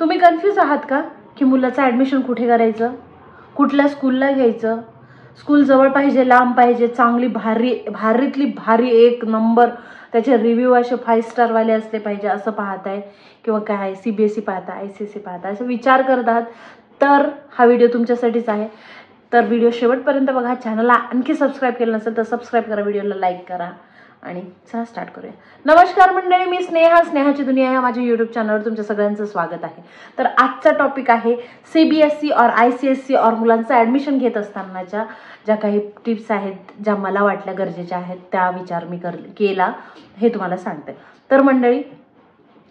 तुम्ही कन्फ्यूज आहात का की मुलाचं ॲडमिशन कुठे करायचं, कुठल्या स्कूलला घ्यायचं, स्कूल जवळ पाहिजे, लांब पाहिजे, चांगली भारीतली भारी एक नंबर त्याचे रिव्ह्यू असे 5 स्टारवाले असले पाहिजे असं पाहताय, किंवा काय CBSE पाहता, ICSE पाहता असं विचार करत आहात, तर हा व्हिडिओ तुमच्यासाठीच आहे. तर व्हिडिओ शेवटपर्यंत बघा. चॅनलला आणखी सबस्क्राईब केलं नसेल तर सबस्क्राईब करा, व्हिडिओला लाईक करा आणि चला स्टार्ट करूया. नमस्कार मंडळी, मी स्नेहाची दुनिया या माझ्या यूट्यूब चॅनलवर तुमच्या सगळ्यांचं स्वागत आहे. तर आजचा टॉपिक आहे CBSE और ICSE और मुलांचं ॲडमिशन घेत असतानाच्या ज्या काही टिप्स आहेत, ज्या मला वाटल्या गरजेच्या आहेत, त्या विचार मी केला हे तुम्हाला सांगते. तर मंडळी,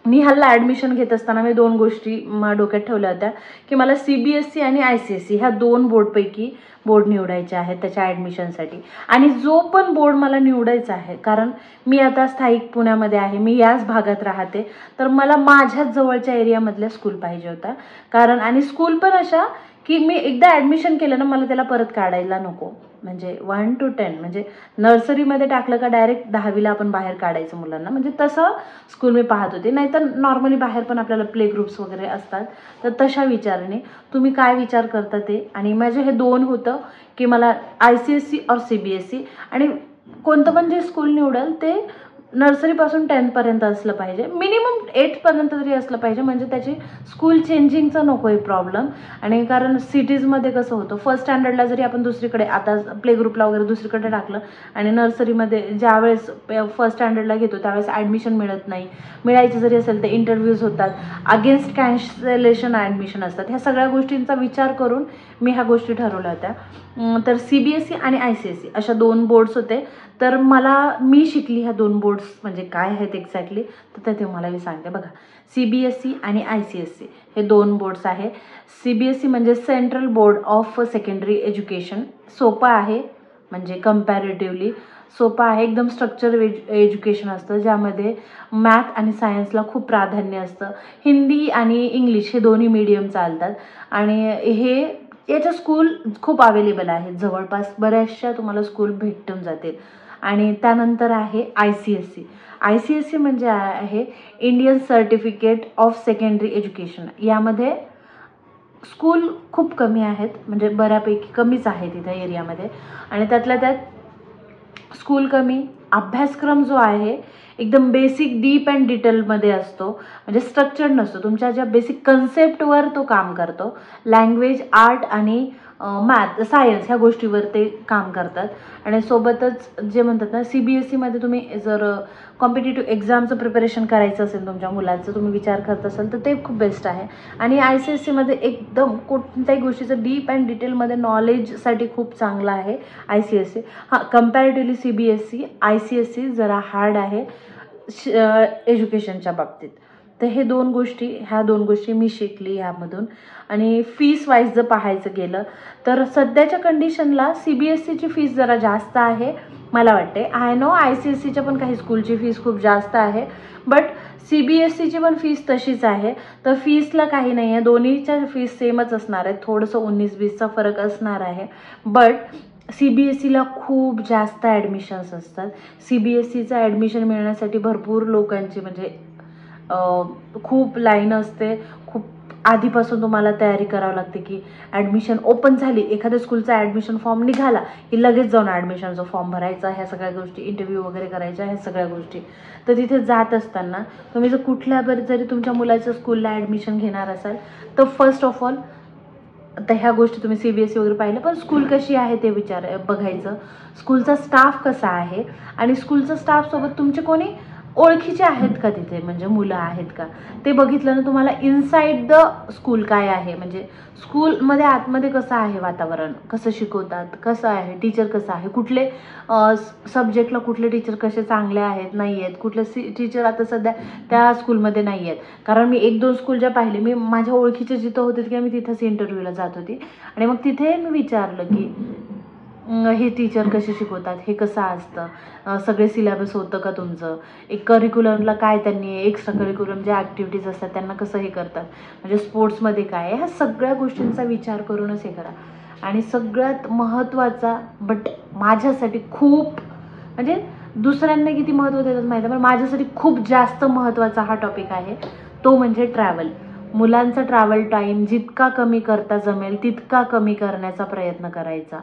निहालला ॲडमिशन घेत असताना मी 2 गोष्टी डोक्यात ठेवल्या होत्या की मला CBSE आणि ICSE ह्या 2 बोर्डपैकी बोर्ड निवडायचे आहेत त्याच्या ॲडमिशनसाठी. आणि जो पण बोर्ड मला निवडायचा आहे, कारण मी आता स्थायिक पुण्यामध्ये आहे, मी याच भागात राहते, तर मला माझ्याच जवळच्या एरियामधल्या स्कूल पाहिजे होता. कारण आणि स्कूल पण अशा की मी एकदा ॲडमिशन केलं ना, मला त्याला परत काढायला नको. म्हणजे 1 to 10 म्हणजे नर्सरीमध्ये टाकलं का डायरेक्ट 10वीला आपण बाहेर काढायचं मुलांना, म्हणजे तसं स्कूल मी पाहत होते. नाहीतर नॉर्मली बाहेर पण आपल्याला प्ले ग्रुप्स वगैरे असतात, तर तशा विचाराने तुम्ही काय विचार करता ते. आणि माझे हे 2 होतं की मला ICSE और CBSE, आणि कोणतं पण जे स्कूल निवडेल ते नर्सरीपासून 10पर्यंत असलं पाहिजे, मिनिमम 8पर्यंत तरी असलं पाहिजे, म्हणजे त्याची स्कूल चेंजिंगचा नको आहे प्रॉब्लेम. आणि कारण सिटीजमध्ये कसं होतं, फर्स्ट स्टँडर्डला जरी आपण दुसरीकडे आता प्ले ग्रुपला वगैरे दुसरीकडे टाकलं आणि नर्सरीमध्ये ज्यावेळेस फर्स्ट स्टँडर्डला घेतो त्यावेळेस ॲडमिशन मिळत नाही, मिळायचं जरी असेल तर इंटरव्ह्यूज होतात, अगेन्स्ट कॅन्सलेशन ॲडमिशन असतात. ह्या सगळ्या गोष्टींचा विचार करून मी ह्या गोष्टी ठरवल्या होत्या. तर CBSE आणि ICSE अशा 2 बोर्ड्स होते. तर मी शिकली ह्या 2 बोर्ड्स म्हणजे काय आहेत एक्झॅक्टली, तर ते तुम्हाला मी सांगते. बघा, CBSE आणि ICSE हे 2 बोर्ड्स आहे. CBSE म्हणजे central board of secondary education. सोपं आहे, म्हणजे कम्पॅरेटिव्हली सोपं आहे. एकदम स्ट्रक्चर एज्युकेशन असतं, ज्यामध्ये मॅथ आणि सायन्सला खूप प्राधान्य असतं. हिंदी आणि इंग्लिश हे दोन्ही मीडियम चालतात. आणि याच्या स्कूल खूप अवेलेबल आहेत, जवळपास बऱ्याचशा तुम्हाला स्कूल भेटून जातील. आणि त्यानंतर आहे ICSE म्हणजे आहे Indian certificate of secondary education. यामध्ये स्कूल खूप कमी आहेत, म्हणजे बऱ्यापैकी कमीच आहेत इथं एरियामध्ये. आणि त्यातल्या त्यात स्कूल कमी, अभ्यासक्रम जो आहे एकदम बेसिक, डीप अँड डिटेलमध्ये असतो, म्हणजे स्ट्रक्चर्ड नसतो. तुमच्या ज्या बेसिक कन्सेप्टवर तो काम करतो. लँग्वेज, आर्ट आणि मॅथ, सायन्स ह्या गोष्टीवर ते काम करतात. आणि सोबतच जे म्हणतात ना, CBSEमध्ये तुम्ही जर कॉम्पिटिटिव्ह एक्झामचं प्रिपरेशन करायचं असेल तुमच्या मुलाचं, तुम्ही विचार करत असाल तर ते खूप बेस्ट आहे. आणि ICSEमध्ये एकदम कोणत्याही गोष्टीचं डीप अँड डिटेलमध्ये नॉलेजसाठी खूप चांगलं आहे ICSE. कम्पॅरेटिव्हली CBSE, ICSE जरा हार्ड आहे एज्युकेशनच्या बाबतीत. तर ह्या 2 गोष्टी मी शिकली यामधून. आणि फीस वाईज जर पाहायचं गेलं तर सध्याच्या कंडिशनला CBSEची फीस जरा जास्त आहे मला वाटते. आय नो ICSEच्या पण काही स्कूलची फीस खूप जास्त आहे, बट CBSEची पण फीस तशीच आहे. तर फीसला काही नाही आहे, दोन्हीच्या फीस सेमच असणार आहे, थोडंसं 19-20चा फरक असणार आहे. बट CBSEला खूप जास्त ॲडमिशन्स असतात. CBSEचं ॲडमिशन मिळण्यासाठी भरपूर लोकांची म्हणजे खूप लाईन असते. खूप आधीपासून तुम्हाला तयारी करावी लागते की ॲडमिशन ओपन झाली, एखाद्या स्कूलचा ॲडमिशन फॉर्म निघाला की लगेच जाऊन ॲडमिशनचा फॉर्म भरायचा, ह्या सगळ्या गोष्टी, इंटरव्ह्यू वगैरे करायच्या, ह्या सगळ्या गोष्टी. तर तिथे जात असताना तुम्ही जरी तुमच्या मुलाच्या स्कूलला ॲडमिशन घेणार असाल तर फर्स्ट ऑफ ऑल तर ह्या गोष्टी तुम्ही CBSE वगैरे पाहिलं, पण स्कूल कशी आहे ते बघायचं. स्कूलचा स्टाफ कसा आहे, आणि स्कूलचा स्टाफसोबत तुमचे कोणी ओळखीचे आहेत का तिथे, म्हणजे मुलं आहेत का ते बघितलं ना, तुम्हाला इनसाइड द स्कूल काय आहे, म्हणजे स्कूलमध्ये आतमध्ये कसं आहे वातावरण, कसं शिकवतात, कसं आहे टीचर, कसं आहे, कुठले सब्जेक्टला कुठले टीचर कसे चांगले आहेत नाही आहेत, कुठले टीचर आता सध्या त्या स्कूलमध्ये नाही आहेत. कारण मी 1-2 स्कूल ज्या पाहिले, मी माझ्या ओळखीचे जिथं होते की मी तिथंच इंटरव्ह्यूला जात होती. आणि मग तिथे मी विचारलं की हे टीचर कसे शिकवतात, हे कसं असतं, सगळे सिलेबस होतं का तुमचं, एक करिक्युलमला काय त्यांनी एक्स्ट्रा करिक्युलम ज्या ॲक्टिव्हिटीज असतात त्यांना कसं हे करतात, म्हणजे स्पोर्ट्समध्ये काय आहे, ह्या सगळ्या गोष्टींचा विचार करूनच हे करा. आणि सगळ्यात महत्त्वाचा, बट माझ्यासाठी खूप, म्हणजे दुसऱ्यांना किती महत्त्व देतात माहिती आहे, पण माझ्यासाठी खूप जास्त महत्त्वाचा हा टॉपिक आहे, तो म्हणजे ट्रॅव्हल. मुलांचा ट्रॅव्हल टाईम जितका कमी करता जमेल तितका कमी करण्याचा प्रयत्न करायचा.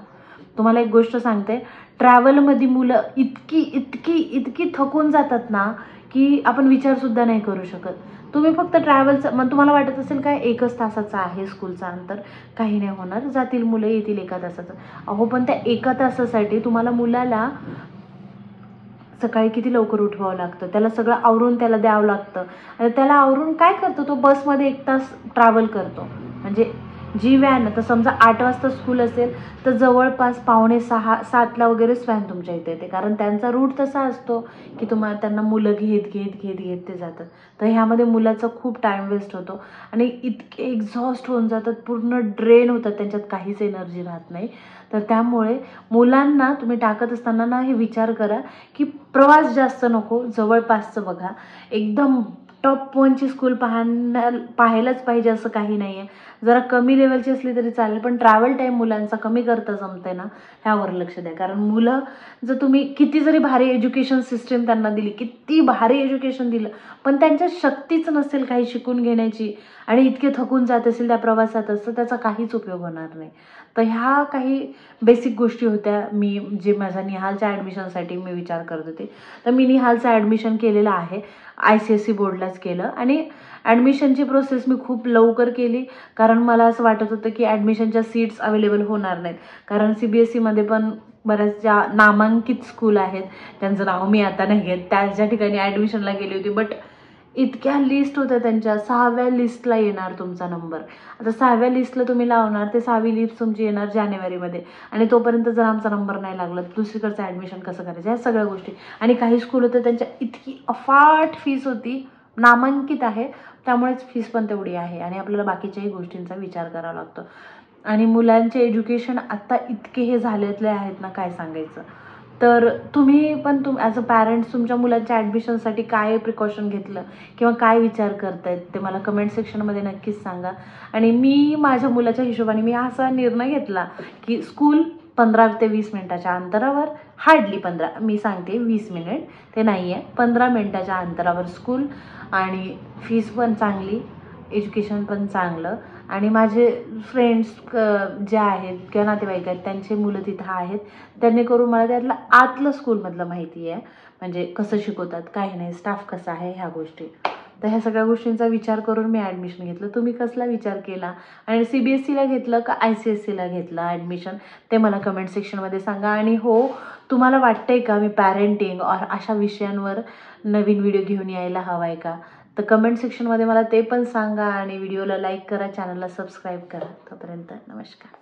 तुम्हाला एक गोष्ट सांगते, ट्रॅव्हलमध्ये मुलं इतकी इतकी इतकी थकून जातात ना की आपण विचारसुद्धा नाही करू शकत. तुम्ही फक्त ट्रॅव्हलचं मग तुम्हाला वाटत असेल काय 1च तासाचं आहे स्कूलचं अंतर, काही नाही होणार, जातील मुलं येतील 1 तासाचं. अहो पण त्या 1 तासासाठी तुम्हाला मुलाला सकाळी किती लवकर उठवावं लागतं, त्याला सगळं आवरून त्याला द्यावं लागतं. आणि त्याला आवरून काय करतो तो, बसमध्ये 1 तास ट्रॅव्हल करतो. म्हणजे जी व्हॅन, तर समजा 8 वाजता स्कूल असेल तर जवळपास 5:45-7ला वगैरेच व्हॅन तुमच्या इथे येते, कारण त्यांचा रूट तसा असतो की त्यांना मुलं घेत ते जातात. तर ह्यामध्ये मुलाचा खूप टाईम वेस्ट होतो आणि इतके एक्झॉस्ट होऊन जातात, पूर्ण ड्रेन होतात, त्यांच्यात काहीच एनर्जी राहत नाही. तर त्यामुळे मुलांना तुम्ही टाकत असताना ना हे विचार करा की प्रवास जास्त नको, जवळपासचं बघा. एकदम टॉप 1ची स्कूल पाहायलाच पाहिजे असं काही नाही आहे. जरा कमी लेवलची असली तरी चालेल, पण ट्रॅव्हल टाईम मुलांचा कमी करता जमते ना, ह्यावर लक्ष द्या. कारण मुलं जर तुम्ही किती जरी भारी एज्युकेशन सिस्टीम त्यांना दिली, किती भारी एज्युकेशन दिलं, पण त्यांच्यात शक्तीच नसेल काही शिकून घेण्याची आणि इतके थकून जात असेल त्या प्रवासातच, तर त्याचा काहीच उपयोग होणार नाही. तर ह्या काही बेसिक गोष्टी होत्या जे माझ्या निहालच्या ॲडमिशनसाठी मी विचार करत होते. तर मी निहालचं ॲडमिशन केलेलं आहे, ICSE बोर्डलाच केलं आणि ॲडमिशनची प्रोसेस मी खूप लवकर केली, कारण मला असं वाटत होतं की ॲडमिशनच्या सीट्स अवेलेबल होणार नाहीत. कारण CBSEमध्ये पण बऱ्याच ज्या नामांकित स्कूल आहेत, त्यांचं नाव मी आता नाही घेत, त्याच्या ठिकाणी ॲडमिशनला गेली होती. बट इतक्या लिस्ट होत्या त्यांच्या, 6व्या लिस्टला येणार तुमचा नंबर. आता 6व्या लिस्टला तुम्ही लावणार, ते 6वी लिस्ट तुमची येणार जानेवारीमध्ये आणि तोपर्यंत जर आमचा नंबर नाही लागला दुसरीकडचं ॲडमिशन कसं करायचं, ह्या सगळ्या गोष्टी. आणि काही स्कूल होतं त्यांच्या इतकी अफाट फीस होती, नामांकित आहे त्यामुळेच फीस पण तेवढी आहे आणि आपल्याला बाकीच्याही गोष्टींचा विचार करावा लागतो. आणि मुलांचे एज्युकेशन आत्ता इतके हे झालेले आहेत ना, काय सांगायचं. तर तुम्ही पण ॲज अ पॅरेंट्स तुमच्या मुलांच्या ॲडमिशनसाठी काय प्रिकॉशन घेतलं किंवा काय विचार करतायत ते मला कमेंट सेक्शनमध्ये नक्कीच सांगा. आणि मी माझ्या मुलाच्या हिशोबाने मी असा निर्णय घेतला की स्कूल 15 ते 20 मिनिटाच्या अंतरावर, हार्डली 15, मी सांगते 20 मिनिट ते नाही आहे, 15 मिनिटाच्या अंतरावर स्कूल, आणि फीस पण चांगली, एज्युकेशन पण चांगलं. आणि माझे फ्रेंड्स जे आहेत किंवा नातेवाईक आहेत त्यांचे मुलं तिथं आहेत, त्यांनी करून मला त्यातलं आतलं स्कूलमधलं माहिती आहे, म्हणजे कसं शिकवतात, काय नाही, स्टाफ कसा आहे, ह्या गोष्टी. तर ह्या सगळ्या गोष्टींचा विचार करून मी ॲडमिशन घेतलं. तुम्ही कसला विचार केला आणि CBSEला घेतलं का ICSEला घेतलं ॲडमिशन, ते मला कमेंट सेक्शनमध्ये सांगा. आणि हो, तुम्हाला वाटतंय का मी पॅरेंटिंग अशा विषयांवर नवीन व्हिडिओ घेऊन यायला हवा आहे का, तर कमेंट सेक्शनमध्ये मला ते पण सांगा. आणि व्हिडिओला लाईक करा, चॅनलला सबस्क्राईब करा. तोपर्यंत नमस्कार.